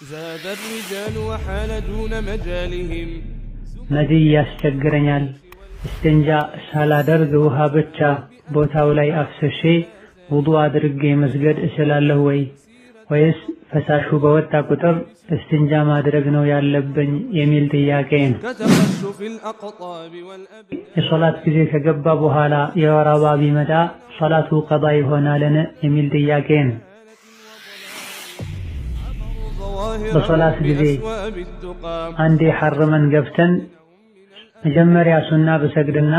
زاد الرجال وحال دون مجالهم መድይ ያስቸግረኛል። እስትንጃ ሳላደርግ ውሃ ብቻ ቦታው ላይ አፍስሼ ውዱእ አድርጌ መስገድ እችላለሁ ወይስ ፈሳሹ በወጣ ቁጥር እስትንጃ ማድረግ ነው ያለብኝ የሚል ጥያቄ ነው። የሶላት ጊዜ ከገባ በኋላ የወር አበባ ቢመጣ ሶላቱ ቀዳ ይሆናልን የሚል ጥያቄ ነው። በሶላት ጊዜ አንዴ ሐርመን ገብተን መጀመሪያ ሱና ብሰግድና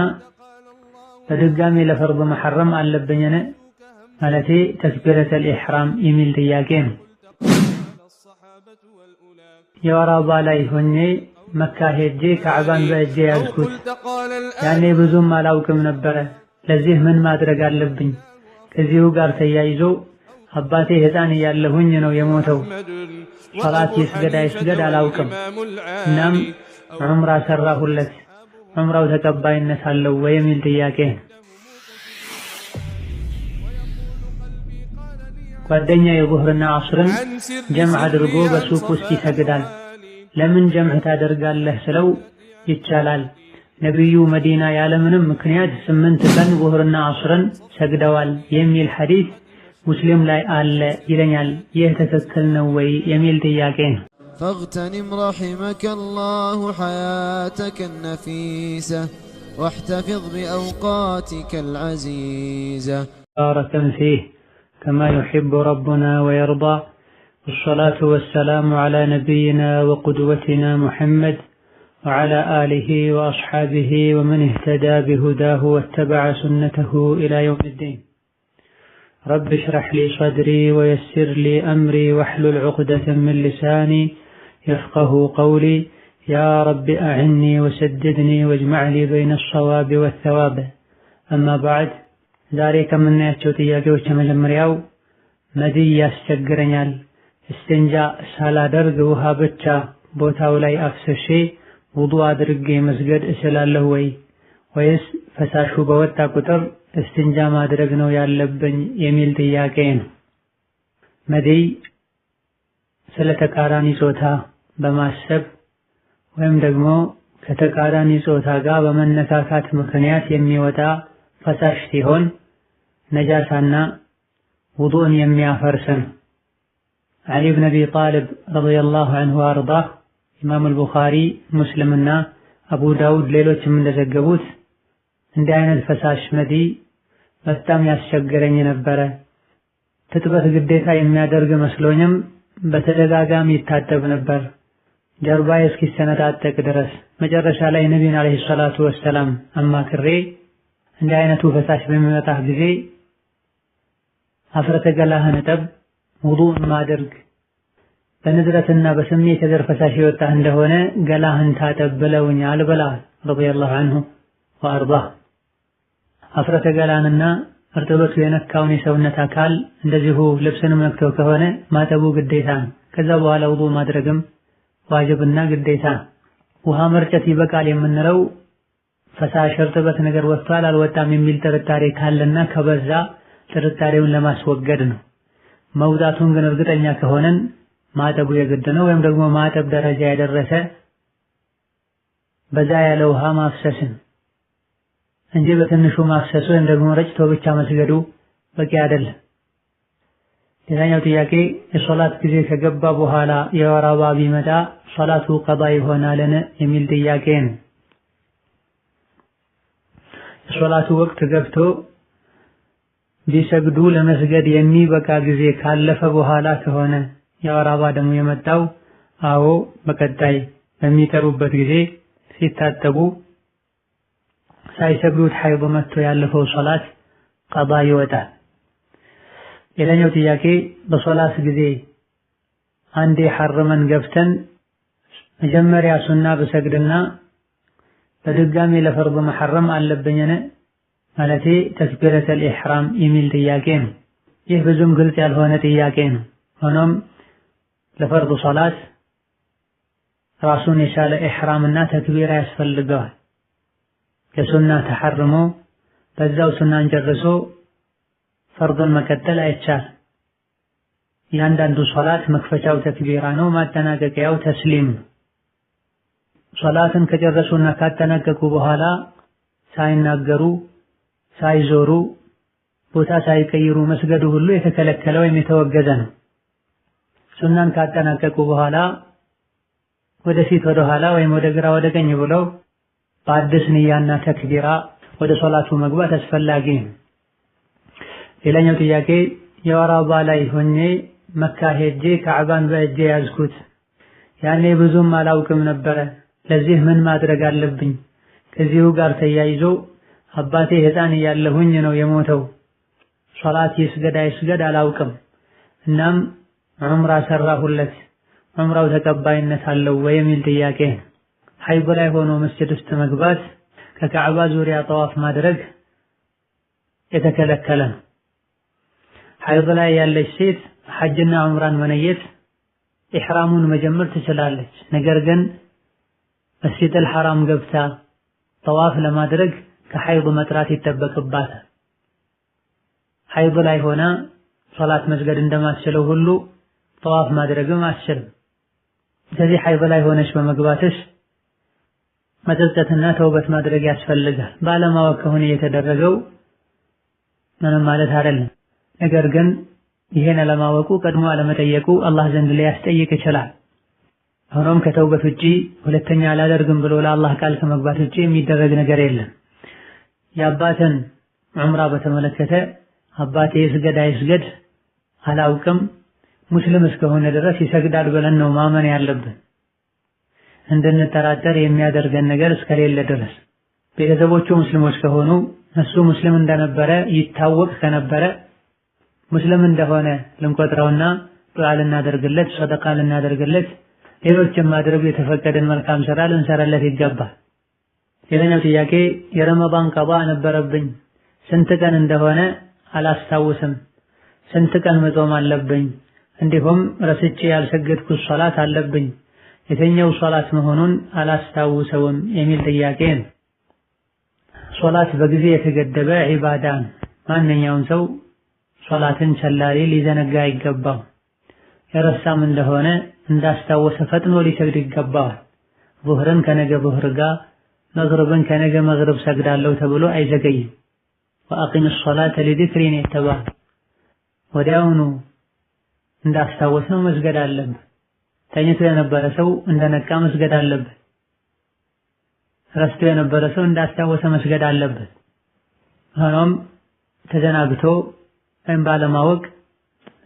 በድጋሚ ለፈርድ መሐረም አለብኝን ማለቴ ተክቢረተል ኢሕራም የሚል ጥያቄ ነው። የወር አበባ ላይ ሆኜ መካ ሄጄ ካዕባን በእጄ ያዝኩት። ያኔ ብዙም አላውቅም ነበረ። ለዚህ ምን ማድረግ አለብኝ? ከዚሁ ጋር ተያይዞ አባቴ ሕፃን እያለሁኝ ነው የሞተው። ሶላት ይስገድ አይስገድ አላውቅም። እናም ዑምራ ሰራሁለት። ዑምራው ተቀባይነት አለው ወይ የሚል ጥያቄ። ጓደኛ የዙህርና ዐስርን ጀምዕ አድርጎ በሱቅ ውስጥ ይሰግዳል። ለምን ጀምዕ ታደርጋለህ ስለው ይቻላል፣ ነቢዩ መዲና ያለምንም ምክንያት 8 ቀን ዙህርና ዐስርን ሰግደዋል የሚል ሐዲስ ሙስሊም ላይ አለ ይለኛል። ይህ ትክክል ነው ወይ የሚል ጥያቄ ነው። فاغتنم رحمك الله حياتك النفيسة واحتفظ بأوقاتك العزيزة بارك فيه كما يحب ربنا ويرضى. والصلاة والسلام على نبينا وقدوتنا محمد وعلى آله وأصحابه ومن اهتدى بهداه واتبع سنته إلى يوم الدين. رب اشرح لي صدري ويسر لي أمري واحلل عقدة من لساني يفقه قولي يا رب أعني وسددني واجمع لي بين الصواب والثواب. أما بعد ዛሬ ከምናያቸው ጥያቄዎች የመጀመሪያው መድይ ያስቸግረኛል፣ እስትንጃ ሳላደርግ ውሃ ብቻ ቦታው ላይ አፍስሼ ውዱእ አድርጌ መስገድ እችላለሁ ወይስ ፈሳሹ በወጣ ቁጥር እስትንጃ ማድረግ ነው ያለብኝ የሚል ጥያቄ ነው። መድይ ስለ ተቃራኒ ጾታ በማሰብ ወይም ደግሞ ከተቃራኒ ጾታ ጋር በመነካካት ምክንያት የሚወጣ ፈሳሽ ሲሆን ነጃሳና ውዱእን የሚያፈርስ ነው። ዓሊ ብን አቢ ጣልብ ረዲየላሁ ዐንሁ ወአርዳህ ኢማም አልቡኻሪ፣ ሙስሊምና አቡ ዳውድ ሌሎችም እንደዘገቡት እንዲህ አይነት ፈሳሽ መድይ በጣም ያስቸገረኝ ነበረ። ትጥበት ግዴታ የሚያደርግ መስሎኝም በተደጋጋሚ ይታጠብ ነበር ጀርባዬ እስኪሰነጣጠቅ ድረስ። መጨረሻ ላይ ነቢዩን ዓለይሂ ሰላቱ ወሰላም አማክሬ እንዲህ አይነቱ ፈሳሽ በሚመጣ ጊዜ አፍረተ ገላህን እጠብ፣ ውዱእን ማድረግ፣ በንዝረትና በስሜት የዘር ፈሳሽ የወጣህ እንደሆነ ገላህን ታጠብ ብለውኛል ብለዋል ረዲየላሁ ዐንሁ ወአርዳህ። አፍረተ ገላንና እርጥበቱ የነካውን የሰውነት አካል እንደዚሁ ልብስንም ነክቶ ከሆነ ማጠቡ ግዴታ ነው። ከዛ በኋላ ውዱእ ማድረግም ዋጅብና ግዴታ ነው። ውሃ መርጨት ይበቃል የምንለው ፈሳሽ እርጥበት ነገር ወጥቷል አልወጣም የሚል ጥርጣሬ ካለና ከበዛ ጥርጣሬውን ለማስወገድ ነው። መውጣቱን ግን እርግጠኛ ከሆነን ማጠቡ የግድ ነው። ወይም ደግሞ ማጠብ ደረጃ የደረሰ በዛ ያለ ውሃ ማፍሰስን እንጂ በትንሹ ማፍሰሱ ወይም ደግሞ ረጭቶ ብቻ መስገዱ በቂ አይደለም። ሌላኛው ጥያቄ የሶላት ጊዜ ከገባ በኋላ የወር አበባ ቢመጣ ሶላቱ ቀዳ ይሆናልን የሚል ጥያቄ ነው። የሶላቱ ወቅት ገብቶ ቢሰግዱ ለመስገድ የሚበቃ ጊዜ ካለፈ በኋላ ከሆነ የወር አበባ ደግሞ የመጣው አዎ በቀጣይ በሚጠሩበት ጊዜ ሲታጠቡ ሳይሰግዱት ሐይድ መጥቶ ያለፈው ሶላት ቀዳ ይወጣል። ሌላኛው ጥያቄ በሶላት ጊዜ አንዴ ሐርመን ገብተን መጀመሪያ ሱና ብሰግድና በድጋሚ ለፈርድ መሐረም አለብኝን ማለቴ ተክቢረተል ኢሕራም የሚል ጥያቄ ነው። ይህ ብዙም ግልጽ ያልሆነ ጥያቄ ነው። ሆኖም ለፈርድ ሶላት ራሱን የቻለ ኢሕራምና ተክቢራ ያስፈልገዋል። ለሱና ተሐርሞ በዛው ሱናን ጨርሶ ፈርዱን መቀጠል አይቻልም። ያንዳንዱ ሶላት መክፈቻው ተክቢራ ነው፣ ማጠናቀቂያው ተስሊም ነው። ሶላትን ከጨረሱና ካጠናቀቁ በኋላ ሳይናገሩ ሳይዞሩ ቦታ ሳይቀይሩ መስገዱ ሁሉ የተከለከለ ወይም የተወገዘ ነው። ሱናን ካጠናቀቁ በኋላ ወደፊት ወደ ኋላ ወይም ወደ ግራ ወደ ቀኝ ብለው በአዲስ ንያና ተክቢራ ወደ ሶላቱ መግባት አስፈላጊ ነው። ሌላኛው ጥያቄ የወር አበባ ላይ ሆኜ መካ ሄጄ ካዕባን በእጄ ያዝኩት። ያኔ ብዙም አላውቅም ነበረ። ለዚህ ምን ማድረግ አለብኝ? ከዚሁ ጋር ተያይዞ አባቴ ሕፃን እያለሁኝ ነው የሞተው። ሶላት ይስገድ አይስገድ አላውቅም። እናም ዑምራ ሰራሁለት። ዑምራው ተቀባይነት አለው ወይ የሚል ጥያቄ። ሐይድ ላይ ሆኖ መስጂድ ውስጥ መግባት፣ ከካዕባ ዙሪያ ጠዋፍ ማድረግ የተከለከለ ነው። ሐይድ ላይ ያለች ሴት ሐጅና ዑምራን መነየት ኢሕራሙን መጀመር ትችላለች። ነገር ግን መስጂድል ሐራም ገብታ ጠዋፍ ለማድረግ ከሐይድ መጥራት ይጠበቅባታል። ሐይድ ላይ ሆና ሶላት መስገድ እንደማትችለው ሁሉ ጠዋፍ ማድረግም አትችልም። ስለዚህ ሐይድ ላይ ሆነች በመግባትሽ መጸጸትና ተውበት ማድረግ ያስፈልጋል። ባለማወቅ ከሆነ የተደረገው ምንም ማለት አይደለም። ነገር ግን ይሄን አለማወቁ ቀድሞ አለመጠየቁ አላህ ዘንድ ሊያስጠይቅ ይችላል። ሆኖም ከተውበት ውጪ ሁለተኛ አላደርግም ብሎ ለአላህ ቃል ከመግባት ውጪ የሚደረግ ነገር የለም። የአባትን ዑምራ በተመለከተ አባቴ ይስገድ አይስገድ አላውቅም፣ ሙስሊም እስከሆነ ድረስ ይሰግዳል ብለን ነው ማመን ያለብን። እንድንጠራጠር የሚያደርገን ነገር እስከሌለ ድረስ ቤተሰቦቹ ሙስሊሞች ከሆኑ እሱ ሙስሊም እንደነበረ ይታወቅ ከነበረ ሙስሊም እንደሆነ ልንቆጥረውና ዱዓ ልናደርግለት፣ ሰደቃ ልናደርግለት፣ ሌሎችም ማድረግ የተፈቀደን መልካም ሥራ ልንሰራለት ይገባል። ሌላኛው ጥያቄ የረመዳን ቀባ ነበረብኝ፣ ስንት ቀን እንደሆነ አላስታውስም፣ ስንት ቀን መጾም አለብኝ? እንዲሁም ረስቼ ያልሰገድኩት ሶላት አለብኝ፣ የትኛው ሶላት መሆኑን አላስታውሰውም የሚል ጥያቄ ነው። ሶላት በጊዜ የተገደበ ዒባዳ ነው። ማንኛውም ሰው ሶላትን ቸላሪ ሊዘነጋ አይገባው። የረሳም እንደሆነ እንዳስታወሰ ፈጥኖ ሊሰግድ ይገባዋል። ዙህርን ከነገ ዙህር ጋር መግሪብን ከነገ መግሪብ ሰግዳለሁ ተብሎ አይዘገይም። ወአቂም ሶላተ ሊዚክሪ ነው የተባለው። ወዲያውኑ እንዳስታወሰው መስገድ አለበት። ተኝቶ የነበረ ሰው እንደነቃ መስገድ አለበት። ረስቶ የነበረ ሰው እንዳስታወሰ መስገድ አለበት። ሆኖም ተዘናግቶ ወይም ባለማወቅ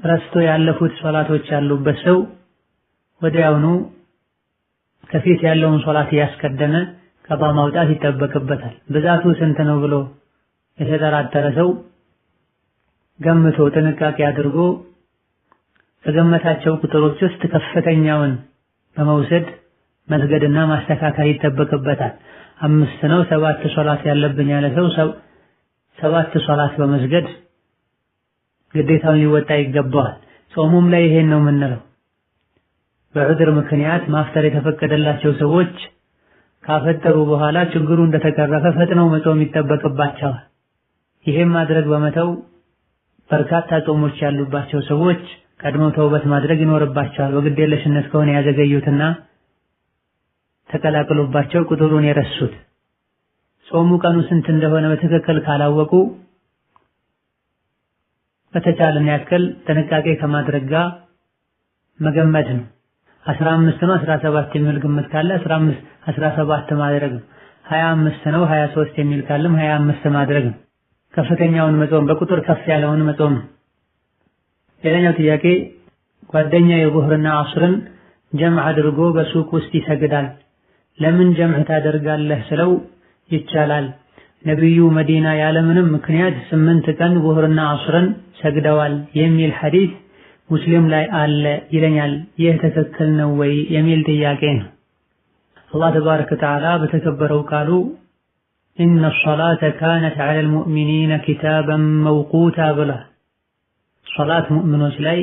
ረስቶ ያለፉት ሶላቶች ያሉበት ሰው ወዲያውኑ ከፊት ያለውን ሶላት እያስቀደመ ቀባ ማውጣት ይጠበቅበታል። ብዛቱ ስንት ነው ብሎ የተጠራጠረ ሰው ገምቶ ጥንቃቄ አድርጎ ከገመታቸው ቁጥሮች ውስጥ ከፍተኛውን በመውሰድ መስገድና ማስተካከል ይጠበቅበታል። 5 ነው 7 ሶላት ያለብኝ ያለ ሰው 7 ሶላት በመስገድ ግዴታውን ሊወጣ ይገባዋል። ጾሙም ላይ ይሄን ነው የምንለው። በዑድር ምክንያት ማፍጠር የተፈቀደላቸው ሰዎች ካፈጠሩ በኋላ ችግሩ እንደተቀረፈ ፈጥነው መጾም ይጠበቅባቸዋል። ይሄን ማድረግ በመተው በርካታ ጾሞች ያሉባቸው ሰዎች ቀድመው ተውበት ማድረግ ይኖርባቸዋል። በግዴለሽነት ከሆነ ያዘገዩትና ተቀላቅሎባቸው ቁጥሩን የረሱት ጾሙ ቀኑ ስንት እንደሆነ በትክክል ካላወቁ በተቻለን ያክል ጥንቃቄ ከማድረግ ጋር መገመት ነው። 15 ነው 17 የሚል ግምት ካለ 15 17 ማድረግ ነው። 25 ነው 23 የሚል ካለም 25 ማድረግ ነው። ከፍተኛውን መጾም በቁጥር ከፍ ያለውን መጾም። ሌላኛው ጥያቄ ጓደኛ የዙህርና ዐስርን ጀምዕ አድርጎ በሱቅ ውስጥ ይሰግዳል። ለምን ጀምዕ ታደርጋለህ ስለው ይቻላል፣ ነብዩ መዲና ያለምንም ምክንያት 8 ቀን ዙህርና ዐስርን ሰግደዋል የሚል ሐዲስ ሙስሊም ላይ አለ ይለኛል። ይህ ትክክል ነው ወይ የሚል ጥያቄ ነው። አላህ ተባረከ ወተዓላ በተከበረው ቃሉ ኢነ ሶላተ ካነት ዐለል ሙእሚኒነ ኪታበን መውቁታ ብላ ሶላት ሙእሚኖች ላይ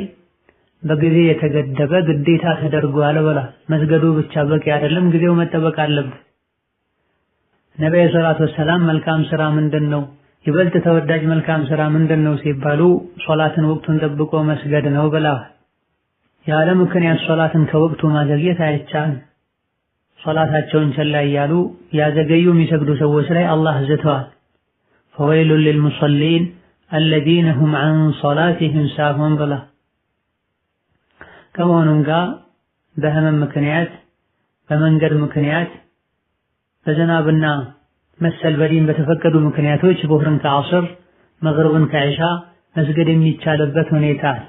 በጊዜ የተገደበ ግዴታ ተደርጓል ብላ። መስገዱ ብቻ በቂ አይደለም፣ ጊዜው መጠበቅ አለበት። ነብዩ ሰለላሁ ዐለይሂ ወሰለም መልካም ስራ ምንድነው? ይበልጥ ተወዳጅ መልካም ስራ ምንድነው ሲባሉ ሶላትን ወቅቱን ጠብቆ መስገድ ነው ብለዋል። ያለ ምክንያት ሶላትን ከወቅቱ ማዘግየት አይቻልም። ሶላታቸውን ቸላ እያሉ ያዘገዩ የሚሰግዱ ሰዎች ላይ አላህ ዝተዋል። ፈወይሉን ሊልሙሰሊን አለዚነ ሁም ዐን ሶላቲሂም ሳሁን ብላ። ከመሆኑም ጋር በህመም ምክንያት፣ በመንገድ ምክንያት፣ በዝናብና መሰል በዲን በተፈቀዱ ምክንያቶች ዙህርን ከዐስር መግሪብን ከዒሻ መስገድ የሚቻልበት ሁኔታ አለ።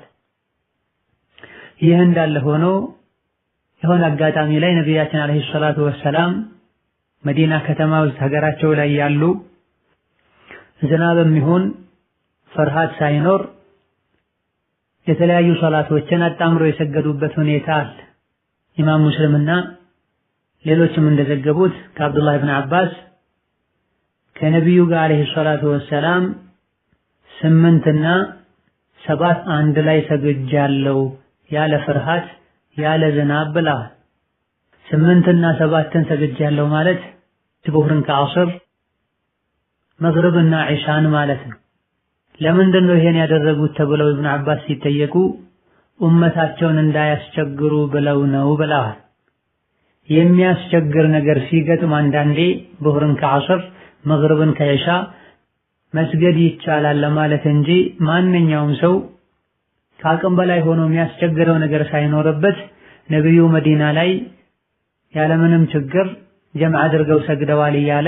ይህ እንዳለ ሆኖ የሆነ አጋጣሚ ላይ ነቢያችን አለይሂ ሰላቱ ወሰላም መዲና ከተማ ውስጥ ሀገራቸው ላይ ያሉ ዝናብም ይሁን ፍርሃት ሳይኖር የተለያዩ ሶላቶችን አጣምሮ የሰገዱበት ሁኔታ አለ። ኢማም ሙስሊምና ሌሎችም እንደዘገቡት ከአብዱላህ ብን አባስ ከነቢዩ ጋር አለይሂ ሰላቱ ወሰላም 8 እና 7 አንድ ላይ ሰግጃለሁ ያለ ፍርሃት ያለ ዝናብ ብላ። 8 እና 7ን ሰግጃለሁ ማለት ዙህርን ከዐስር መግሪብና ዒሻን ማለት ነው። ለምንድን ነው ይሄን ያደረጉት ተብለው ኢብኑ አባስ ሲጠየቁ ኡመታቸውን እንዳያስቸግሩ ብለው ነው ብለዋል። የሚያስቸግር ነገር ሲገጥም አንዳንዴ ዙህርን ከዐስር መግሪብን ከዒሻ መስገድ ይቻላል ለማለት እንጂ ማንኛውም ሰው ከአቅም በላይ ሆኖ የሚያስቸግረው ነገር ሳይኖርበት ነብዩ መዲና ላይ ያለምንም ችግር ጀምዕ አድርገው ሰግደዋል እያለ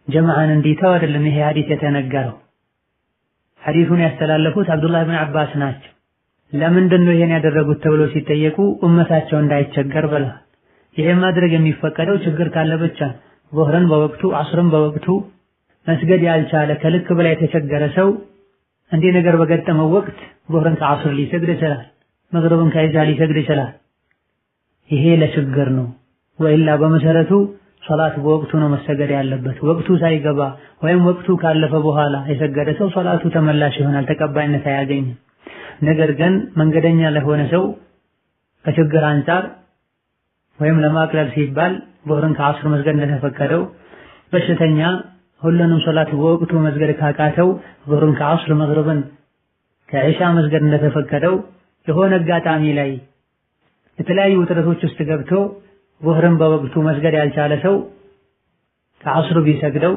ጀምዓን እንዲተው አይደለም ይሄ ሐዲስ የተነገረው። ሐዲሱን ያስተላለፉት አብዱላህ ብን አባስ ናቸው። ለምንድን ነው ይሄን ያደረጉት ተብሎ ሲጠየቁ ኡመታቸው እንዳይቸገር ብላ። ይሄን ማድረግ የሚፈቀደው ችግር ካለ ብቻ። ዙህርን በወቅቱ ዐስርን በወቅቱ መስገድ ያልቻለ ከልክ በላይ የተቸገረ ሰው እንዲህ ነገር በገጠመው ወቅት ዙህርን ከዐስር ሊሰግድ ይችላል፣ መግሪብን ከዒሻ ሊሰግድ ይችላል። ይሄ ለችግር ነው። ወኢላ በመሰረቱ ሶላት በወቅቱ ነው መሰገድ ያለበት። ወቅቱ ሳይገባ ወይም ወቅቱ ካለፈ በኋላ የሰገደ ሰው ሶላቱ ተመላሽ ይሆናል፣ ተቀባይነት አያገኝም። ነገር ግን መንገደኛ ለሆነ ሰው ከችግር አንፃር ወይም ለማቅለል ሲባል ዙህርን ከዐስር መስገድ እንደተፈቀደው፣ በሽተኛ ሁሉንም ሶላት በወቅቱ መስገድ ካቃተው ዙህርን ከዐስር መግሪብን ከዒሻ መስገድ እንደተፈቀደው፣ የሆነ አጋጣሚ ላይ የተለያዩ ውጥረቶች ውስጥ ገብቶ ዙህርን በወቅቱ መስገድ ያልቻለ ሰው ከዐስር ቢሰግደው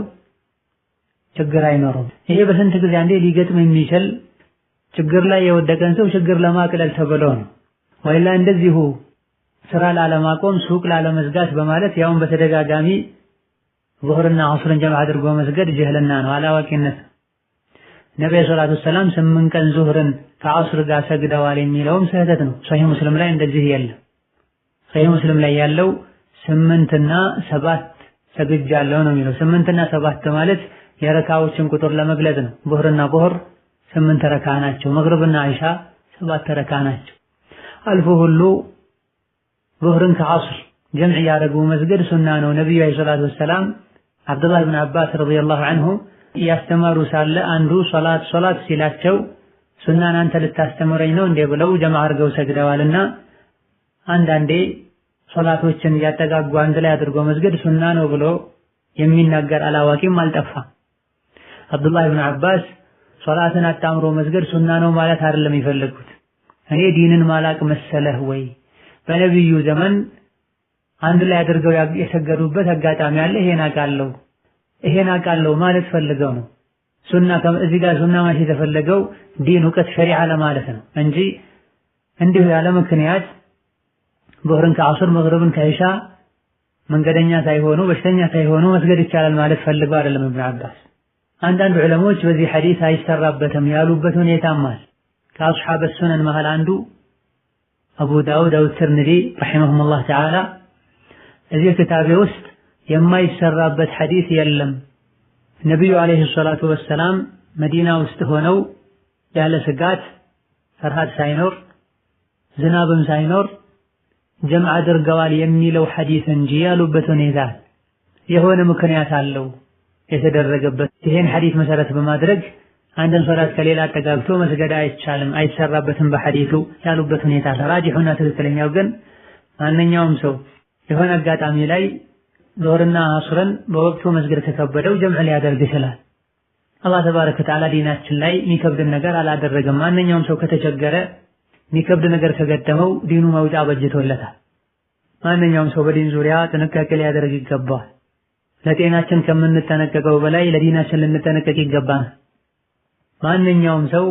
ችግር አይኖርም። ይሄ በስንት ጊዜ አንዴ ሊገጥም የሚችል ችግር ላይ የወደቀን ሰው ችግር ለማቅለል ተብሎ ነው። ወይላ እንደዚሁ ስራ ላለማቆም ሱቅ ላለመዝጋት በማለት ያውን በተደጋጋሚ ዙህርና ዐስርን ጀምዕ አድርጎ መስገድ ጅህልና ነው፣ አላዋቂነት። ነብዩ ሰለላሁ ዐለይሂ ወሰለም 8 ቀን ዙህርን ከዐስር ጋር ሰግደዋል የሚለውም ስህተት ነው። ሶሒህ ሙስሊም ላይ እንደዚህ የለም። ሶሒህ ሙስሊም ላይ ያለው 8 እና 7 ሰግጃለሁ ነው የሚለው። 8 እና 7 ማለት የረካዎችን ቁጥር ለመግለጽ ነው። ዙህርና ዙህር 8 ረካ ናቸው፣ መግሪብና ዒሻ 7 ረካ ናቸው። አልፎ ሁሉ ዙህርን ከዐስር ጀምዕ ያደረጉ መስገድ ሱና ነው። ነብዩ አለይሂ ሰላቱ ወሰላም አብዱላህ ብን አባስ ረዲየላሁ ዐንሁ እያስተማሩ ሳለ አንዱ ሶላት ሲላቸው ሱናን አንተ ልታስተምረኝ ነው እንዴ ብለው ጀምዕ አድርገው ሰግደዋልና አንዳንዴ ሶላቶችን እያጠጋጉ አንድ ላይ አድርጎ መስገድ ሱና ነው ብሎ የሚናገር አላዋቂም አልጠፋም። አብዱላህ ብን አባስ ሶላትን አጣምሮ መስገድ ሱና ነው ማለት አይደለም የፈለጉት። እኔ ዲንን ማላቅ መሰለህ ወይ? በነብዩ ዘመን አንድ ላይ አድርገው የሰገዱበት አጋጣሚ አለ። ይሄን አውቃለሁ ማለት ፈልገው ነው። ሱና እዚህ ጋር ሱና ማለት የተፈለገው ዲን እውቀት ሸሪዓ ለማለት ነው እንጂ እንዲሁ ያለ ምክንያት ዙህርን ከዐስር መግሪብን ከዒሻ መንገደኛ ሳይሆኑ በሽተኛ ሳይሆኑ መስገድ ይቻላል ማለት ፈልገው አይደለም ኢብኑ አባስ። አንዳንድ ዑለሞች በዚህ ሐዲስ አይሰራበትም ያሉበት ሁኔታም አለ። ከአስሐበ ሱነን መሃል አንዱ አቡ ዳውድ ወትርሚዚ ረሒመሁሙላህ ተዓላ እዚህ ክታቤ ውስጥ የማይሰራበት ሐዲስ የለም፣ ነብዩ አለይሂ ሰላቱ ወሰላም መዲና ውስጥ ሆነው ያለ ስጋት ፍርሃት ሳይኖር ዝናብም ሳይኖር ጀምዕ አድርገዋል የሚለው ሐዲስ እንጂ ያሉበት ሁኔታ የሆነ ምክንያት አለው የተደረገበት። ይሄን ሐዲስ መሰረት በማድረግ አንድን ሶላት ከሌላ አጠጋግቶ መስገድ አይቻልም፣ አይሰራበትም በሐዲሱ ያሉበት ሁኔታ። ራጂሑና ትክክለኛው ግን ማንኛውም ሰው የሆነ አጋጣሚ ላይ ዙህርና ዐስርን በወቅቱ መስገድ ከከበደው ጀምዕ ሊያደርግ ይችላል። አላህ ተባረከ ወተዓላ ዲናችን ላይ የሚከብድን ነገር አላደረገም። ማንኛውም ሰው ከተቸገረ የሚከብድ ነገር ከገጠመው ዲኑ መውጫ በጅቶለታል። ማንኛውም ሰው በዲን ዙሪያ ጥንቃቄ ሊያደርግ ይገባል። ለጤናችን ከምንጠነቀቀው በላይ ለዲናችን ልንጠነቀቅ ይገባል። ማንኛውም ሰው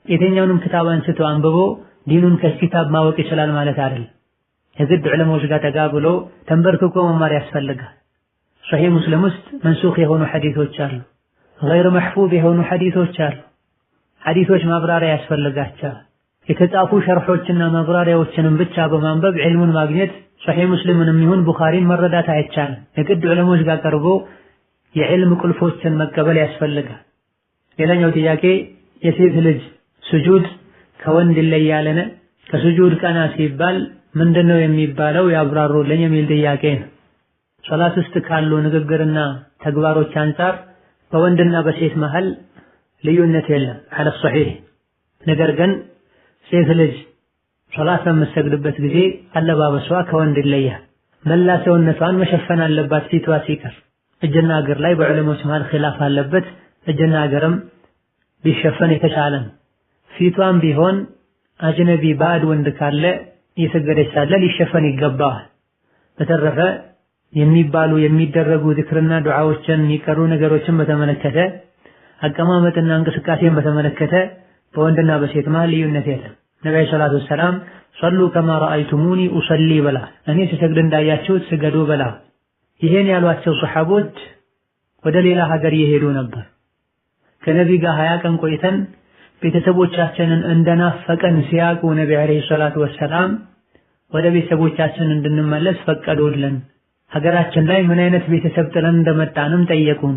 የትኛውንም ክታብ አንስቶ አንብቦ ዲኑን ከኪታብ ማወቅ ይችላል ማለት አይደለም። የግድ ዑለማዎች ጋር ጠጋ ብሎ ተንበርክኮ መማር ያስፈልጋል። ሶሒህ ሙስሊም ውስጥ መንሱኽ የሆኑ ሐዲሶች አሉ፣ ገይር መሕፉዝ የሆኑ ሐዲሶች አሉ። ሐዲሶች ማብራሪያ ያስፈልጋቸዋል። የተጻፉ ሸርሖችና ማብራሪያዎችንም ብቻ በማንበብ ዒልሙን ማግኘት ሶሒህ ሙስሊምንም ይሁን ቡኻሪን መረዳት አይቻልም። የግድ ዑለማዎች ጋር ቀርቦ የዕልም ቁልፎችን መቀበል ያስፈልጋል። ሌላኛው ጥያቄ የሴት ልጅ ስጁድ ከወንድ ይለያልን? ከስጁድ ቀና ሲባል ምንድነው የሚባለው ያብራሩልኝ የሚል ጥያቄ ነው። ሶላት ውስጥ ካሉ ንግግርና ተግባሮች አንፃር በወንድና በሴት መሃል ልዩነት የለም አለ ሶሒህ። ነገር ግን ሴት ልጅ ሶላት በምትሰግድበት ጊዜ አለባበሷ ከወንድ ይለያል። መላ ሰውነቷን መሸፈን አለባት ፊቷ ሲቀር። እጅና እግር ላይ በዑለሞች መሃል ኺላፍ አለበት። እጅና እግርም ቢሸፈን የተሻለ ነው። ፊቷም ቢሆን አጅነቢ ባዕድ ወንድ ካለ እየሰገደች ሳለ ሊሸፈን ይገባዋል። በተረፈ የሚባሉ የሚደረጉ ዚክርና ዱዓዎችን የሚቀሩ ነገሮችን በተመለከተ አቀማመጥና እንቅስቃሴን በተመለከተ በወንድና በሴት መሃል ልዩነት የለም። ነብዩ ሰለላሁ ዐለይሂ ወሰለም ሰሉ ከማ ረአይቱሙኒ ኡሰሊ በላ፣ እኔ ስሰግድ እንዳያችሁት ስገዱ በላ። ይሄን ያሏቸው ሰሐቦች ወደ ሌላ ሀገር እየሄዱ ነበር። ከነቢይ ጋር 20 ቀን ቆይተን ቤተሰቦቻችንን እንደናፈቀን ሲያቁ ነብዩ አለይሂ ሰላቱ ወሰላም ወደ ቤተሰቦቻችን እንድንመለስ ፈቀዱልን። ሀገራችን ላይ ምን አይነት ቤተሰብ ጥለን እንደመጣንም ጠየቁን።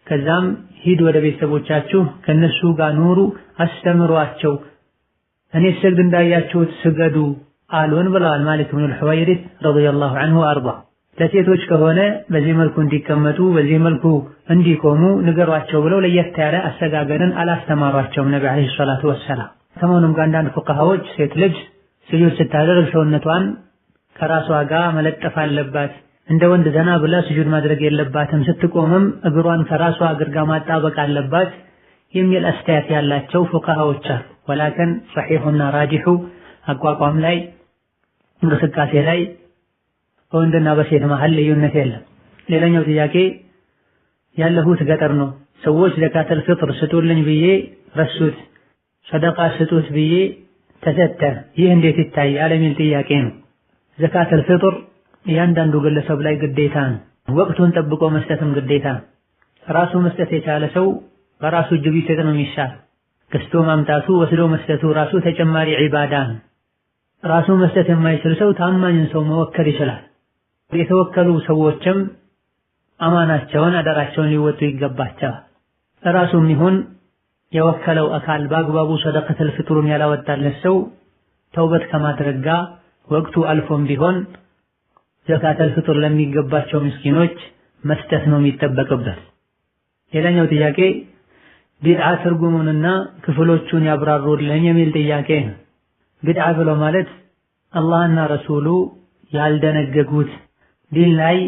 ከዛም ሂድ ወደ ቤተሰቦቻችሁ ከነሱ ጋር ኑሩ፣ አስተምሯቸው፣ እኔ ስግድ እንዳያችሁት ስገዱ አሉን ብለዋል ማሊክ ብን አልሑወይሪስ ረዲየላሁ ዐንሁ አርባ። ለሴቶች ከሆነ በዚህ መልኩ እንዲቀመጡ በዚህ መልኩ እንዲቆሙ ንገሯቸው ብለው ለየት ያለ አሰጋገድን አላስተማሯቸውም ነብዩ አለይሂ ሰላቱ ወሰላም። ከመሆኑም ጋር አንዳንድ ፉቃሃዎች ሴት ልጅ ስጁድ ስታደርግ ሰውነቷን ከራሷ ጋር መለጠፍ አለባት፣ እንደ ወንድ ዘና ብላ ስጁድ ማድረግ የለባትም፣ ስትቆምም እግሯን ከራሷ እግር ጋር ማጣበቅ አለባት የሚል አስተያየት ያላቸው ፉቃሃዎች አሉ። ወላኪን ሰሒሑና ራጂሑ አቋቋም ላይ እንቅስቃሴ ላይ በወንድና በሴት መሃል ልዩነት የለም። ሌላኛው ጥያቄ ያለሁት ገጠር ነው። ሰዎች ዘካተል ፍጥር ስጡልኝ ብዬ ረሱት፣ ሰደቃ ስጡት ብዬ ተሰጠ፣ ይህ እንዴት ይታያል የሚል ጥያቄ ነው። ዘካተል ፍጥር እያንዳንዱ ግለሰብ ላይ ግዴታ ነው። ወቅቱን ጠብቆ መስጠትም ግዴታ ነው። ራሱ መስጠት የቻለ ሰው በራሱ እጅ ቢሰጥ ነው የሚሻል። ገዝቶ ማምጣቱ ወስዶ መስጠቱ ራሱ ተጨማሪ ዒባዳ ነው። ራሱ መስጠት የማይችል ሰው ታማኝን ሰው መወከል ይችላል። የተወከሉ ሰዎችም አማናቸውን አደራቸውን ሊወጡ ይገባቸዋል። ራሱም ይሁን የወከለው አካል በአግባቡ ሰደቀተል ፍጥሩን ያላወጣለት ሰው ተውበት ከማድረግ ጋር ወቅቱ አልፎም ቢሆን ዘካተል ፍጥር ለሚገባቸው ምስኪኖች መስጠት ነው የሚጠበቅበት። ሌላኛው ጥያቄ ቢድዓ ትርጉሙንና ክፍሎቹን ያብራሩልኝ የሚል ጥያቄ ነው። ቢድዓ ብሎ ማለት አላህና ረሱሉ ያልደነገጉት ዲን ላይ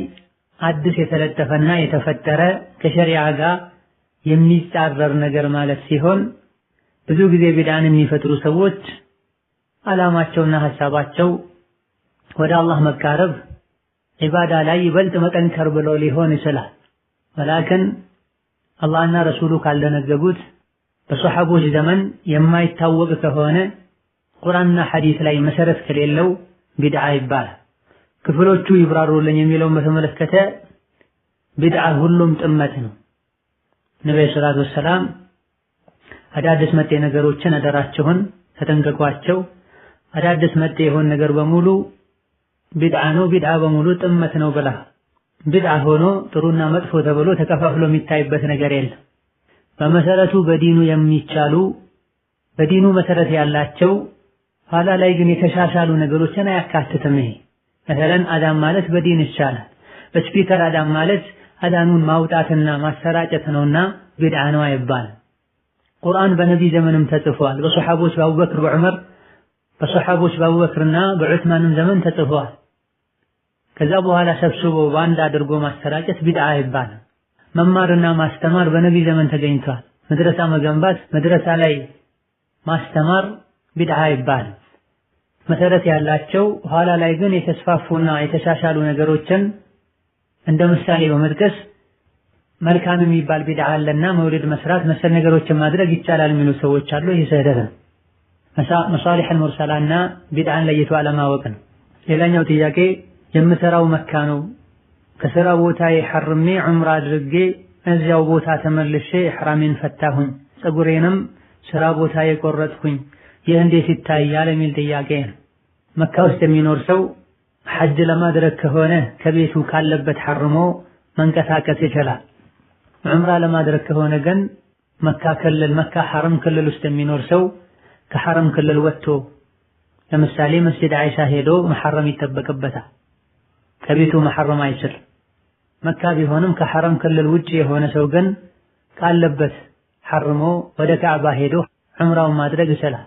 አዲስ የተለጠፈና የተፈጠረ ከሸሪዓ ጋር የሚጻረር ነገር ማለት ሲሆን ብዙ ጊዜ ቢድዓን የሚፈጥሩ ሰዎች ዓላማቸውና ሐሳባቸው ወደ አላህ መቃረብ ዒባዳ ላይ ይበልጥ መጠንከር ብሎ ሊሆን ይችላል። ወላኪን አላህና ረሱሉ ካልደነገጉት በሰሐቦች ዘመን የማይታወቅ ከሆነ ቁርአንና ሐዲስ ላይ መሰረት ከሌለው ቢድዓ ይባላል። ክፍሎቹ ይብራሩልኝ የሚለውን በተመለከተ ቢድዓ ሁሉም ጥመት ነው። ነብዩ ሰለላሁ ዐለይሂ ወሰለም አዳዲስ መጤ ነገሮችን አደራችሁን ተጠንቀቋቸው፣ አዳዲስ መጤ የሆነ ነገር በሙሉ ቢድዓ ነው፣ ቢድዓ በሙሉ ጥመት ነው ብላ። ቢድዓ ሆኖ ጥሩና መጥፎ ተብሎ ተከፋፍሎ የሚታይበት ነገር የለም። በመሰረቱ በዲኑ የሚቻሉ በዲኑ መሰረት ያላቸው ኋላ ላይ ግን የተሻሻሉ ነገሮችን አያካትትም። ይሄ መሰለን አዳን ማለት በዲን ይቻላል። በስፒከር አዳን ማለት አዳኑን ማውጣትና ማሰራጨት ነውና ቢድዓ ነው አይባልም። ቁርአን በነቢይ ዘመንም ተጽፏል። በሰሐቦች በአቡበክር በዑመር በሰሐቦች በአቡበክርና በዑስማንም ዘመን ተጽፏል። ከዛ በኋላ ሰብስቦ በአንድ አድርጎ ማሰራጨት ቢድዓ አይባልም። መማርና ማስተማር በነቢይ ዘመን ተገኝቷል። መድረሳ መገንባት፣ መድረሳ ላይ ማስተማር ቢድዓ ይባላል። መሰረት ያላቸው ኋላ ላይ ግን የተስፋፉና የተሻሻሉ ነገሮችን እንደ ምሳሌ በመጥቀስ መልካም የሚባል ቢድዓ አለና መውሊድ መስራት መሰል ነገሮችን ማድረግ ይቻላል የሚሉ ሰዎች አሉ። ይህ ስህተት ነው። መሳሊሕ ሙርሰላና ቢድዓን ለይቶ አለማወቅ ነው። ሌላኛው ጥያቄ የምሰራው መካ ነው። ከስራ ቦታዬ ሐርሜ ዑምራ አድርጌ እዚያው ቦታ ተመልሼ ኢሕራሜን ፈታሁኝ፣ ፀጉሬንም ስራ ቦታዬ ቆረጥኩኝ፣ ይህ እንዴት ይታያል የሚል ጥያቄ ነው። መካ ውስጥ የሚኖር ሰው ሐጅ ለማድረግ ከሆነ ከቤቱ ካለበት ሐርሞ መንቀሳቀስ ይችላል። ዑምራ ለማድረግ ከሆነ ግን መካ ሐረም ክልል ውስጥ የሚኖር ሰው ከሐረም ክልል ወጥቶ ለምሳሌ መስጂድ አይሻ ሄዶ መሐረም ይጠበቅበታል። ከቤቱ መሐረም አይችልም። መካ ቢሆንም ከሐረም ክልል ውጪ የሆነ ሰው ግን ካለበት ሐርሞ ወደ ካዕባ ሄዶ ዑምራውን ማድረግ ይችላል።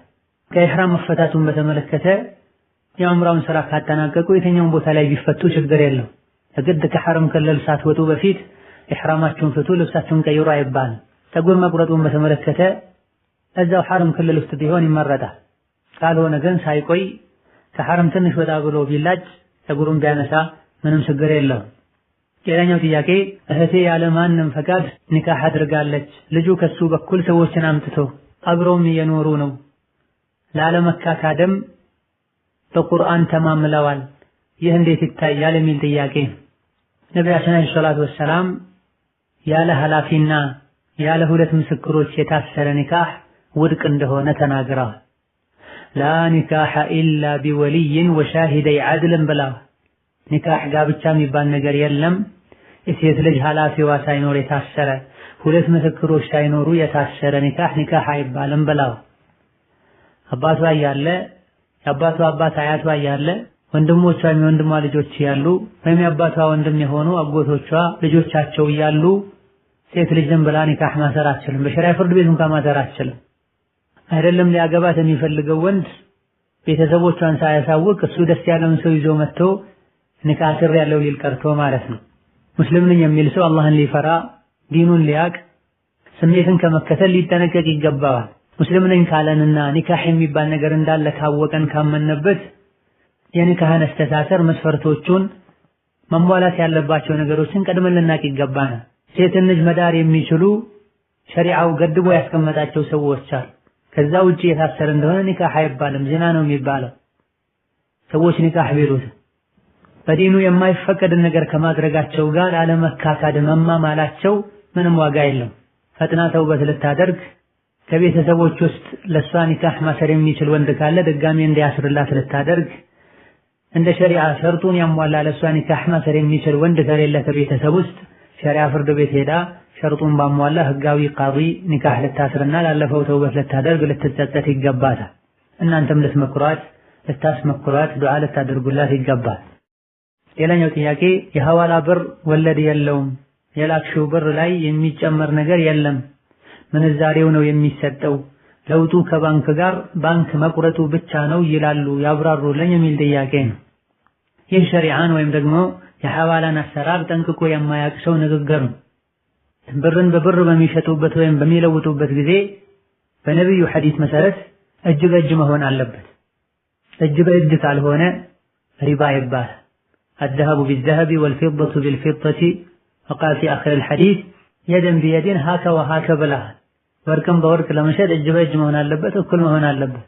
ከኢሕራም መፈታቱን በተመለከተ የዑምራውን ስራ ካጠናቀቁ የትኛውን ቦታ ላይ ቢፈቱ ችግር የለው። ለግድ ከሐረም ክልል ሳትወጡ በፊት ኢሕራማችሁን ፍቱ፣ ልብሳችሁን ቀይሩ አይባልም። ፀጉር መቁረጡን በተመለከተ እዛው ሐረም ክልል ውስጥ ቢሆን ይመረጣል። ካልሆነ ግን ሳይቆይ ከሐረም ትንሽ ወጣ ብሎ ቢላጭ ፀጉሩን ቢያነሳ ምንም ችግር የለውም። ሌላኛው ጥያቄ እህቴ ያለ ማንም ፈቃድ ኒካህ አድርጋለች። ልጁ ከሱ በኩል ሰዎችን አምጥቶ አብረውም እየኖሩ ነው። ላለመካካደም በቁርአን ተማምለዋል። ይህ እንዴት ይታያል የሚል ጥያቄ። ነቢያችን አለይሂ ሰላቱ ወሰላም ያለ ኃላፊና ያለ ሁለት ምስክሮች የታሰረ ኒካህ ውድቅ እንደሆነ ተናግረዋል። ላ ኒካሐ ኢላ ቢወልይን ወሻሂደይ ዐድልን ብለዋል። ኒካህ ጋብቻ የሚባል ነገር የለም የሴት ልጅ ኃላፊዋ ሳይኖር የታሰረ ሁለት ምስክሮች ሳይኖሩ የታሰረ ኒካህ አይባልም ብለዋል። አባቷ እያለ የአባቷ አባት አያቷ እያለ ወንድሞቿ የወንድሟ ልጆች ያሉ ወይም የአባቷ ወንድም የሆኑ አጎቶቿ ልጆቻቸው እያሉ ሴት ልጅ ዝም ብላ ኒካህ ማሰር አትችልም። በሸሪዓ ፍርድ ቤት እንኳን ማሰር አትችልም። አይደለም ሊያገባት የሚፈልገው ወንድ ቤተሰቦቿን ሳያሳውቅ እሱ ደስ ያለውን ሰው ይዞ መጥቶ ኒካህ ስር ያለው ሊል ቀርቶ ማለት ነው። ሙስሊም ነኝ የሚል ሰው አላህን ሊፈራ ዲኑን ሊያቅ ስሜትን ከመከተል ሊጠነቀቅ ይገባዋል። ሙስሊም ነኝ ካለንና ኒካህ የሚባል ነገር እንዳለ ካወቀን ካመነበት የኒካህን አስተሳሰር መስፈርቶቹን መሟላት ያለባቸው ነገሮችን ቀድመን ልናቅ ይገባናል። ሴትን ልጅ መዳር የሚችሉ ሸሪዓው ገድቦ ያስቀመጣቸው ሰዎች አሉ። ከዛ ውጪ የታሰረ እንደሆነ ኒካህ አይባልም፣ ዚና ነው የሚባለው። ሰዎች ኒካህ ቢሉት በዲኑ የማይፈቀድ ነገር ከማድረጋቸው ጋር አለመካካድ መማማላቸው ምንም ዋጋ የለም። ፈጥና ተውበት ልታደርግ ከቤተሰቦች ውስጥ ለሷ ኒካህ ማሰር የሚችል ወንድ ካለ ድጋሚ እንዲያስርላት ልታደርግ እንደ ሸሪዓ ሸርጡን ያሟላ ለሷ ኒካህ ማሰር የሚችል ወንድ ከሌለ ከቤተሰብ ውስጥ ሸሪዓ ፍርድ ቤት ሄዳ ሸርጡን ባሟላ ህጋዊ ቃዲ ኒካህ ልታስርና ላለፈው ተውበት ልታደርግ ልትጸጸት ይገባታል። እናንተም ልትመክሯት ልታስመክሯት ዱዓ ልታደርጉላት ይገባል። ሌላኛው ጥያቄ የሐዋላ ብር ወለድ የለውም፣ የላክሽው ብር ላይ የሚጨመር ነገር የለም፣ ምንዛሬው ነው የሚሰጠው፣ ለውጡ ከባንክ ጋር ባንክ መቁረጡ ብቻ ነው ይላሉ፣ ያብራሩልኝ የሚል ጥያቄ ነው። ይህ ሸሪዓን ወይም ደግሞ የሐዋላን አሰራር ጠንቅቆ የማያውቅ ሰው ንግግር ነው። ብርን በብር በሚሸጡበት ወይም በሚለውጡበት ጊዜ በነብዩ ሐዲስ መሰረት እጅ በእጅ መሆን አለበት። እጅ በእጅ ካልሆነ ሪባ ይባላል። الذهب بالذهب والفضة بالفضة وقال في آخر الحديث يدا بيد هاك وهاك بلا ወርቅን በወርቅ ለመሸጥ እጅ በእጅ መሆን አለበት፣ እኩል መሆን አለበት።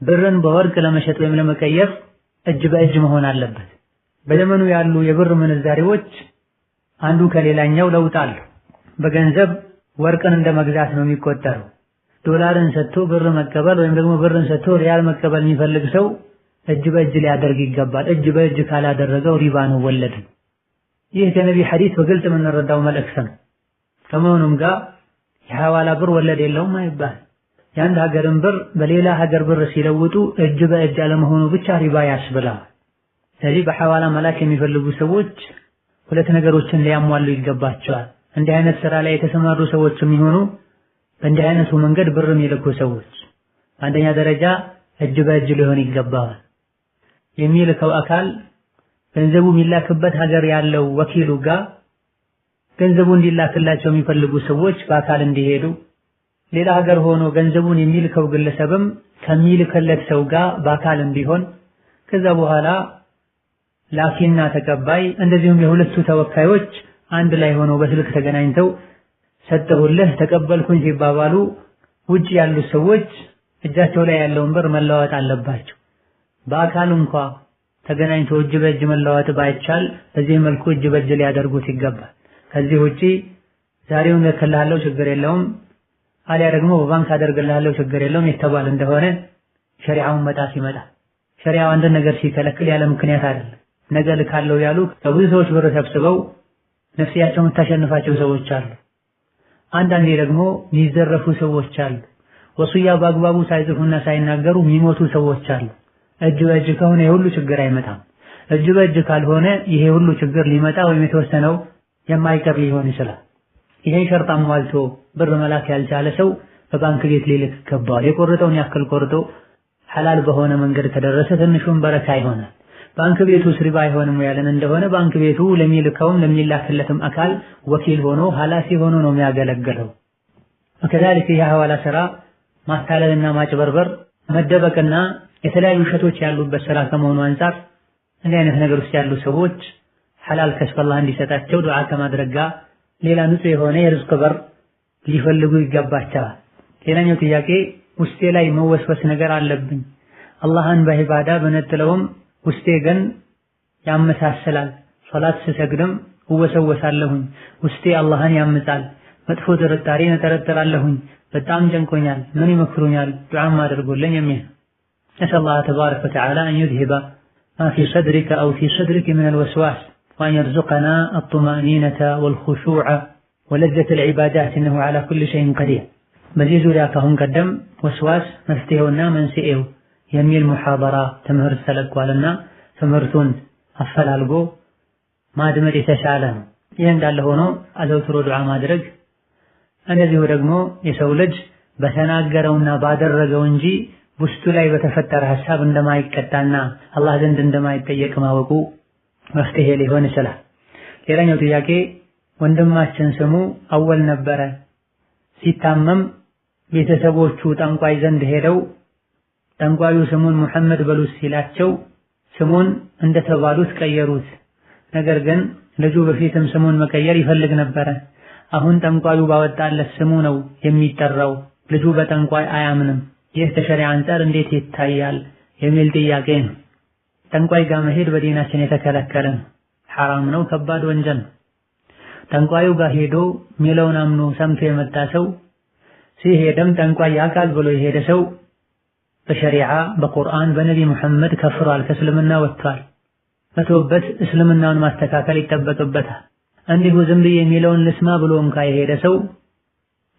ብርን በወርቅ ለመሸጥ ወይም ለመቀየር እጅ በእጅ መሆን አለበት። በዘመኑ ያሉ የብር ምንዛሬዎች አንዱ ከሌላኛው ለውጥ አለው። በገንዘብ ወርቅን እንደ መግዛት ነው የሚቆጠረው። ዶላርን ሰጥቶ ብር መቀበል ወይም ደግሞ ብርን ሰጥቶ ሪያል መቀበል የሚፈልግ ሰው እጅ በእጅ ሊያደርግ ይገባል። እጅ በእጅ ካላደረገው ሪባ ነው፣ ወለድ ነው። ይህ ከነብዩ ሐዲስ በግልጽ የምንረዳው መልእክት ነው። ከመሆኑም ጋር የሐዋላ ብር ወለድ የለውም አይባል። የአንድ ሀገርን ብር በሌላ ሀገር ብር ሲለውጡ እጅ በእጅ አለመሆኑ ብቻ ሪባ ያስብላል። ስለዚህ በሐዋላ መላክ የሚፈልጉ ሰዎች ሁለት ነገሮችን ሊያሟሉ ይገባቸዋል። እንዲህ አይነት ስራ ላይ የተሰማሩ ሰዎች የሚሆኑ በእንዲህ አይነቱ መንገድ ብር የሚልኩ ሰዎች አንደኛ ደረጃ እጅ በእጅ ሊሆን ይገባዋል። የሚልከው አካል ገንዘቡ የሚላክበት ሀገር ያለው ወኪሉ ጋር ገንዘቡ እንዲላክላቸው የሚፈልጉ ሰዎች በአካል እንዲሄዱ ሌላ ሀገር ሆኖ ገንዘቡን የሚልከው ግለሰብም ከሚልከለት ሰው ጋር በአካልም ቢሆን ከዛ በኋላ ላኪና ተቀባይ እንደዚሁም የሁለቱ ተወካዮች አንድ ላይ ሆነው በስልክ ተገናኝተው ሰጠሁልህ ተቀበልኩኝ ሲባባሉ ውጭ ያሉ ሰዎች እጃቸው ላይ ያለውን ብር መለዋወጥ አለባቸው። በአካል እንኳ ተገናኝተው እጅ በእጅ መለዋወጥ ባይቻል በዚህ መልኩ እጅ በእጅ ሊያደርጉት ይገባል። ከዚህ ውጪ ዛሬውን ልክልሃለሁ ችግር የለውም አሊያ ደግሞ በባንክ አደርግልሃለሁ ችግር የለውም የተባለ እንደሆነ ሸሪዓውን መጣስ ይመጣል። ሸሪዓው አንድ ነገር ሲከለክል ያለ ምክንያት አይደለም። ነገ ልካለው ያሉ ከብዙ ሰዎች ብር ሰብስበው ነፍሲያቸውን ታሸንፋቸው ሰዎች አሉ። አንዳንዴ ደግሞ የሚዘረፉ ሰዎች አሉ። ወሱያ በአግባቡ ሳይጽፉና ሳይናገሩ የሚሞቱ ሰዎች አሉ። እጅ በእጅ ከሆነ የሁሉ ችግር አይመጣም። እጅ በእጅ ካልሆነ ይሄ ሁሉ ችግር ሊመጣ ወይም የተወሰነው የማይቀር ሊሆን ይችላል። ይሄን ሸርጥ አሟልቶ ብር መላክ ያልቻለ ሰው በባንክ ቤት ሊልክ ይገባዋል። የቆረጠውን ያክል ቆርጦ ሐላል በሆነ መንገድ ከደረሰ ትንሹም በረካ ይሆናል። ባንክ ቤቱ ሪባ አይሆንም ያለን እንደሆነ ባንክ ቤቱ ለሚልከውም ለሚላክለትም አካል ወኪል ሆኖ ኃላፊ ሆኖ ነው የሚያገለግለው። ከዛልክ የሐዋላ ስራ ማታለልና ማጭበርበር መደበቅና የተለያዩ ውሸቶች ያሉበት ስራ ከመሆኑ አንፃር እንዲህ አይነት ነገር ውስጥ ያሉ ሰዎች ሐላል ከስብ አላህ እንዲሰጣቸው ዱዓ ከማድረግ ጋር ሌላ ንጹህ የሆነ የርዝቅ በር ሊፈልጉ ይገባቸዋል። ሌላኛው ጥያቄ ውስጤ ላይ መወስወስ ነገር አለብኝ። አላህን በዒባዳ በነጥለውም ውስጤ ግን ያመሳስላል። ሶላት ስሰግድም እወሰወሳለሁኝ። ውስጤ አላህን ያምጻል። መጥፎ ጥርጣሬ እጠረጥራለሁኝ። በጣም ጨንቆኛል። ምን ይመክሩኛል? ዱዓም አድርጉልኝ የሚል نسأل الله تبارك وتعالى أن يذهب ما في صدرك أو في صدرك من الوسواس وأن يرزقنا الطمأنينة والخشوع ولذة العبادات إنه على كل شيء قدير. مزيز ذاكهم قدم وسواس مفتهونا منسئه يميل محاضرة تمهر السلك ولنا تمهرتون أفلالقو ما دمر يتشعلن ين قال له نو أزوترو دعا ما درق الذي هو رقمو يسولج بتناقرونا بادر رقونجي ውስጡ ላይ በተፈጠረ ሐሳብ እንደማይቀጣና አላህ ዘንድ እንደማይጠየቅ ማወቁ መፍትሄ ሊሆን ይችላል። ሌላኛው ጥያቄ ወንድማችን ስሙ አወል ነበረ። ሲታመም ቤተሰቦቹ ጠንቋይ ዘንድ ሄደው ጠንቋዩ ስሙን ሙሐመድ በሉት ሲላቸው ስሙን እንደተባሉት ቀየሩት። ነገር ግን ልጁ በፊትም ስሙን መቀየር ይፈልግ ነበረ። አሁን ጠንቋዩ ባወጣለት ስሙ ነው የሚጠራው። ልጁ በጠንቋይ አያምንም። ይህ ከሸሪዓ አንፃር እንዴት ይታያል የሚል ጥያቄ ነው። ጠንቋይ ጋር መሄድ በዲናችን የተከለከለ ነው። ሐራም ነው፣ ከባድ ወንጀል ነው። ጠንቋዩ ጋር ሄዶ ሚለውን አምኖ ሰምቶ የመጣ ሰው ሲሄድም ጠንቋይ ያቃል ብሎ የሄደ ሰው በሸሪዓ በቁርአን በነቢ መሐመድ ከፍሯል፣ ከእስልምና ወጥቷል። በተውበት እስልምናውን ማስተካከል ይጠበቅበታል። እንዲሁ ዝም ብዬ የሚለውን ልስማ ብሎ እንኳ የሄደ ሰው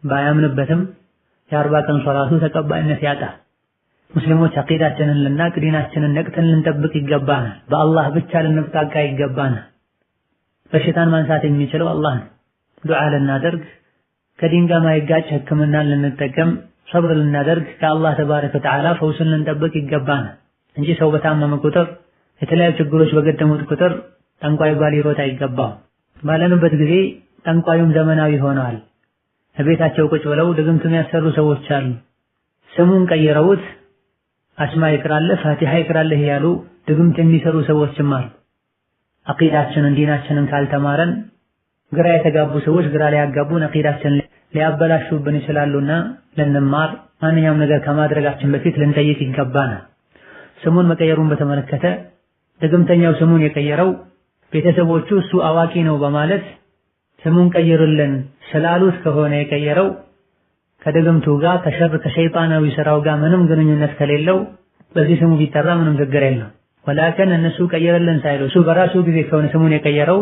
ባያምንበትም የአርባ ቀን ሶላቱ ተቀባይነት ያጣል። ሙስሊሞች አቂዳችንን ልናቅ ዲናችንን ነቅተን ልንጠብቅ ይገባናል። በአላህ ብቻ ልንብቃቃ ይገባናል። በሽታን ማንሳት የሚችለው አላህ ነው። ዱዓ ልናደርግ ከዲን ጋር ማይጋጭ ሕክምናን ልንጠቀም ሰብር ልናደርግ ከአላህ ተባረከ ወተዓላ ፈውስን ልንጠብቅ ይገባናል እንጂ ሰው በታመመ ቁጥር የተለያዩ ችግሮች በገጠሙት ቁጥር ጠንቋይ ጋር ሊሮጥ አይገባም። ባለንበት ጊዜ ጠንቋዩም ዘመናዊ ሆነዋል። ቤታቸው ቁጭ ብለው ድግምት የሚያሰሩ ሰዎች አሉ። ስሙን ቀይረውት አስማ ይቅራለህ ፋቲሃ ይቅራለህ ያሉ ድግምት የሚሰሩ ሰዎችም አሉ። አቂዳችንን ዲናችንን ካልተማረን ግራ የተጋቡ ሰዎች ግራ ሊያጋቡን አቂዳችንን ሊያበላሹብን ይችላሉና ልንማር ማንኛውም ነገር ከማድረጋችን በፊት ልንጠይቅ ይገባናል። ስሙን መቀየሩን በተመለከተ ድግምተኛው ስሙን የቀየረው ቤተሰቦቹ እሱ አዋቂ ነው በማለት ስሙን ቀይርልን ስላሉት ከሆነ የቀየረው ከድግምቱ ጋር ከሸር ከሸይጣናዊ ስራው ጋር ምንም ግንኙነት ከሌለው በዚህ ስሙ ቢጠራ ምንም ችግር የለም። ወላከን እነሱ ቀይርልን ሳይሉ እሱ በራሱ ጊዜ ከሆነ ስሙን የቀየረው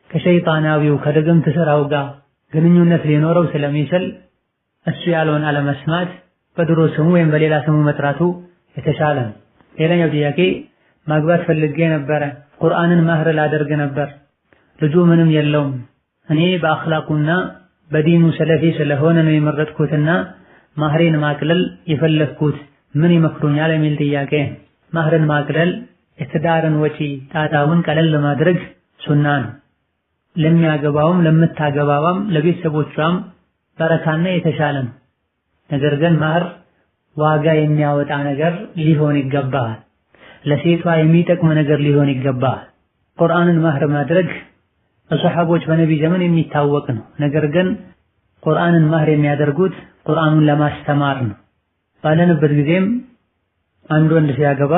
ከሸይጣናዊው ከድግምት ስራው ጋር ግንኙነት ሊኖረው ስለሚችል እሱ ያለውን አለመስማት በድሮ ስሙ ወይም በሌላ ስሙ መጥራቱ የተሻለ ነው። ሌላኛው ጥያቄ ማግባት ፈልጌ ነበረ። ቁርአንን ማህር ላደርግ ነበር። ልጁ ምንም የለውም። እኔ በአኽላቁና በዲኑ ሰለፊ ስለሆነ ነው የመረጥኩትና ማህሬን ማቅለል የፈለግኩት ምን ይመክሩኛል የሚል ጥያቄ። ማህርን ማቅለል የትዳርን ወጪ ጣጣውን ቀለል ለማድረግ ሱና ነው። ለሚያገባውም ለምታገባዋም ለቤተሰቦቿም በረካና የተሻለ ነው። ነገር ግን ማህር ዋጋ የሚያወጣ ነገር ሊሆን ይገባል። ለሴቷ የሚጠቅም ነገር ሊሆን ይገባል። ቁርአንን ማህር ማድረግ በሰሐቦች በነቢ ዘመን የሚታወቅ ነው። ነገር ግን ቁርአንን ማህር የሚያደርጉት ቁርአኑን ለማስተማር ነው። ባለንበት ጊዜም አንድ ወንድ ሲያገባ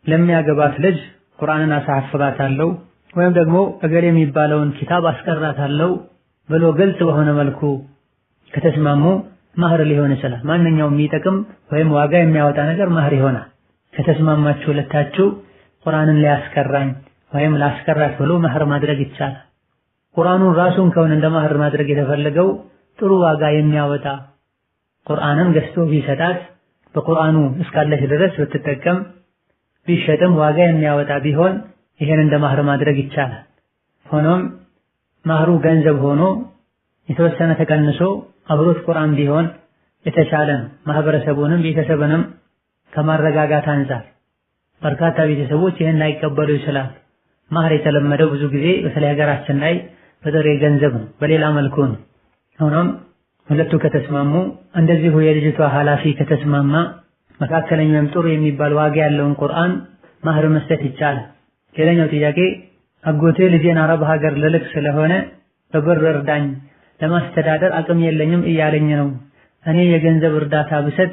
ለሚያገባት ልጅ ቁርአንን አሳፍራታለሁ ወይም ደግሞ እገሌ የሚባለውን ኪታብ አስቀራታለሁ ብሎ ግልጽ በሆነ መልኩ ከተስማሙ ማህር ሊሆን ይችላል። ማንኛውም የሚጠቅም ወይም ዋጋ የሚያወጣ ነገር ማህር ይሆናል። ከተስማማችሁ ሁለታችሁ ቁርአንን ሊያስቀራኝ ወይም ላስቀራት ብሎ ማህር ማድረግ ይቻላል። ቁርአኑን ራሱን ከሆነ እንደ ማህር ማድረግ የተፈለገው ጥሩ ዋጋ የሚያወጣ ቁርአንን ገዝቶ ቢሰጣት በቁርአኑ እስካለች ድረስ ብትጠቀም ቢሸጥም ዋጋ የሚያወጣ ቢሆን ይሄን እንደ ማህር ማድረግ ይቻላል። ሆኖም ማህሩ ገንዘብ ሆኖ የተወሰነ ተቀንሶ አብሮት ቁርአን ቢሆን የተሻለ ነው። ማህበረሰቡንም ቤተሰብንም ከማረጋጋት አንፃር በርካታ ቤተሰቦች ይሄን ላይቀበሉ ይችላል። ማህር የተለመደው ብዙ ጊዜ በተለይ ሀገራችን ላይ በጥሬ ገንዘብ ነው፣ በሌላ መልኩ ነው። ሆኖም ሁለቱ ከተስማሙ እንደዚሁ የልጅቷ ኃላፊ ከተስማማ መካከለኛም ጥሩ የሚባል ዋጋ ያለውን ቁርአን ማህር መስጠት ይቻላል። ሌላኛው ጥያቄ አጎቴ ልጄን አረብ ሀገር ልልክ ስለሆነ በብር እርዳኝ፣ ለማስተዳደር አቅም የለኝም እያለኝ ነው። እኔ የገንዘብ እርዳታ ብሰጥ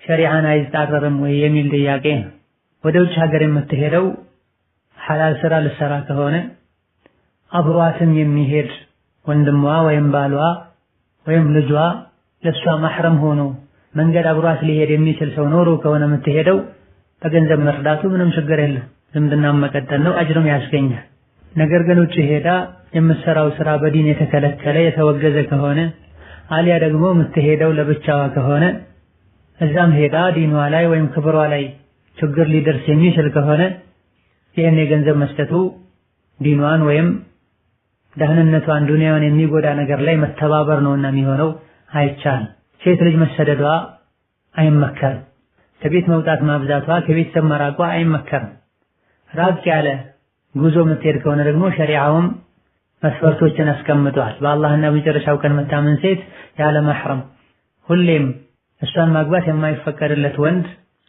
ሸሪዓን አይጻረርም ወይ የሚል ጥያቄ ነው። ወደ ውጭ ሀገር የምትሄደው ሐላል ስራ ልሰራ ከሆነ አብሯትም የሚሄድ ወንድሟ ወይም ባሏ ወይም ልጇ ለሷ ማህረም ሆኖ መንገድ አብሯት ሊሄድ የሚችል ሰው ኖሮ ከሆነ የምትሄደው በገንዘብ መርዳቱ ምንም ችግር የለም። ዝምድናም መቀጠል ነው፣ አጅርም ያስገኛል። ነገር ግን ውጭ ሄዳ የምትሰራው ስራ በዲን የተከለከለ የተወገዘ ከሆነ አሊያ ደግሞ የምትሄደው ለብቻዋ ከሆነ እዛም ሄዳ ዲኗ ላይ ወይም ክብሯ ላይ ችግር ሊደርስ የሚችል ከሆነ ይህን የገንዘብ መስጠቱ ዲኗን ወይም ደህንነቷን ዱንያዋን የሚጎዳ ነገር ላይ መተባበር ነውና የሚሆነው አይቻልም። ሴት ልጅ መሰደዷ አይመከርም። ከቤት መውጣት ማብዛቷ፣ ከቤተሰብ መራቋ አይመከርም። ራቅ ያለ ጉዞ የምትሄድ ከሆነ ደግሞ ሸሪዓውም መስፈርቶችን አስቀምጧል። በአላህና በመጨረሻው ቀን መታመን ሴት ያለ መህረም ሁሌም እሷን ማግባት የማይፈቀድለት ወንድ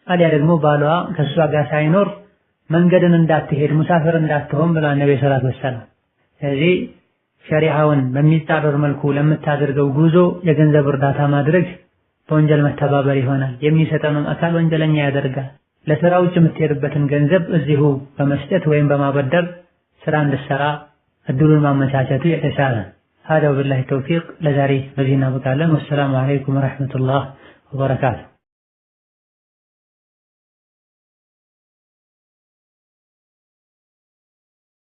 አሊያ ደግሞ ባሏ ከእሷ ጋር ሳይኖር መንገድን እንዳትሄድ ሙሳፍር እንዳትሆን ብሏል ነብዩ ሰለላሁ ዐለይሂ ወሰለም። ስለዚህ ሸሪዓውን በሚጻረር መልኩ ለምታደርገው ጉዞ የገንዘብ እርዳታ ማድረግ በወንጀል መተባበር ይሆናል። የሚሰጠንም አካል ወንጀለኛ ያደርጋል። ለስራ ውጭ የምትሄድበትን ገንዘብ እዚሁ በመስጠት ወይም በማበደር ስራ እንድትሰራ እድሉን ማመቻቸቱ የተሻለ። هذا وبالله التوفيق። ለዛሬ በዚህ እናበቃለን። ወሰላሙ አለይኩም ወራህመቱላህ ወበረካቱ።